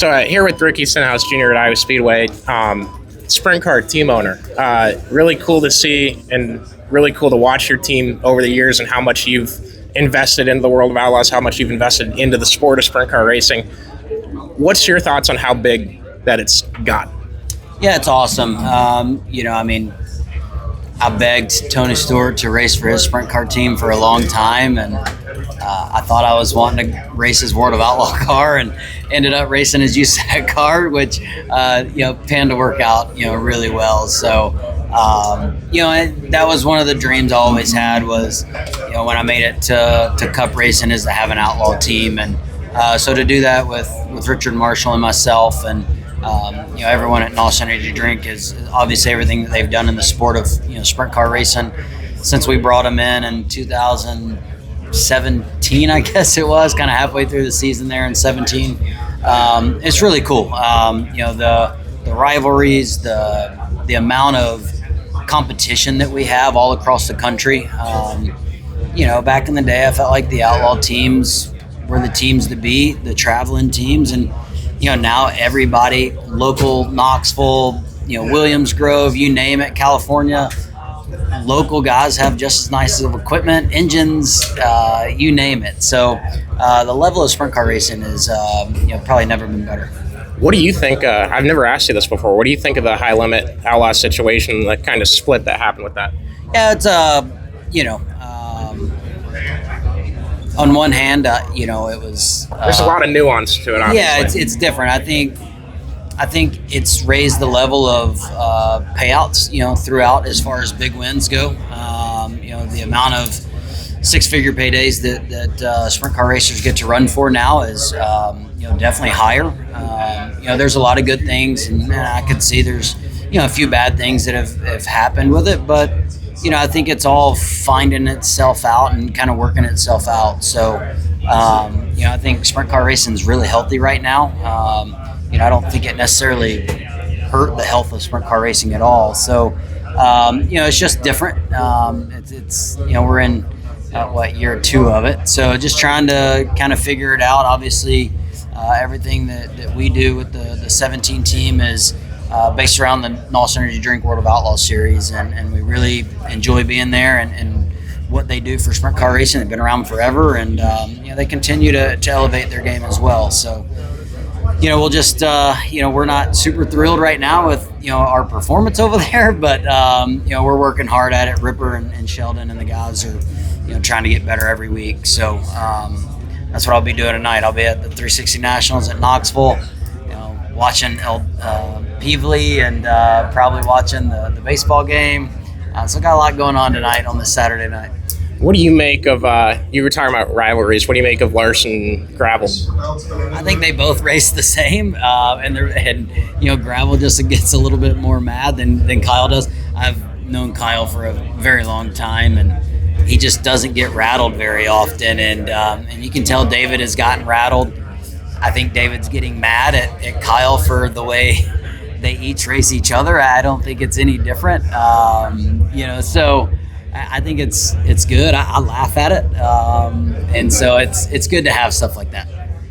Here with Ricky Stenhouse Jr. at Iowa Speedway, sprint car team owner. Really cool to see and really cool to watch your team over the years and how much you've invested into the world of outlaws, how much you've invested into the sport of sprint car racing. What's your thoughts on how big that it's got? Yeah, it's awesome. I begged Tony Stewart to race for his sprint car team for a long time, and I thought I was wanting to race his World of Outlaw car, and ended up racing his USAC car, which panned to work out really well. So that was one of the dreams I always had, was when I made it to Cup racing, is to have an outlaw team, and so to do that with Richard Marshall and myself, and everyone at Stenhouse Energy Drink, is obviously everything that they've done in the sport of sprint car racing since we brought them in 2017, I guess it was, kind of halfway through the season there in 17. It's really cool. The rivalries, the amount of competition that we have all across the country. Back in the day, I felt like the outlaw teams were the teams to beat, the traveling teams, and now everybody, local Knoxville, Williams Grove, you name it, California, local guys have just as nice of equipment, engines, you name it. So the level of sprint car racing is probably never been better. What do you think? I've never asked you this before. What do you think of the high limit outlaw situation, the kind of split that happened with that? Yeah, it's on one hand, it was. There's a lot of nuance to it. Obviously. Yeah, it's different. I think it's raised the level of payouts, throughout as far as big wins go. The amount of six-figure paydays that sprint car racers get to run for now is definitely higher. There's a lot of good things, and I could see there's a few bad things that have happened with it, but I think it's all finding itself out and kind of working itself out. So I think sprint car racing is really healthy right now. I don't think it necessarily hurt the health of sprint car racing at all. So it's just different. It's we're in year 2 of it, so just trying to kind of figure it out. Obviously, everything that we do with the 17 team is based around the Stenhouse Energy Drink World of Outlaw series, and we really enjoy being there and what they do for sprint car racing. They've been around forever, and they continue to elevate their game as well. So we'll just we're not super thrilled right now with our performance over there, but we're working hard at it. Ripper and Sheldon and the guys are trying to get better every week. So that's what I'll be doing tonight. I'll be at the 360 Nationals at Knoxville, watching Peevely, and probably watching the baseball game. So got a lot going on tonight on this Saturday night. What do you make of, you were talking about rivalries, what do you make of Larson and Gravel? I think they both race the same, and Gravel just gets a little bit more mad than Kyle does. I've known Kyle for a very long time, and he just doesn't get rattled very often, and you can tell David has gotten rattled. I think David's getting mad at Kyle for the way they each race each other. I don't think it's any different, so I think it's good. I laugh at it, and so it's good to have stuff like that.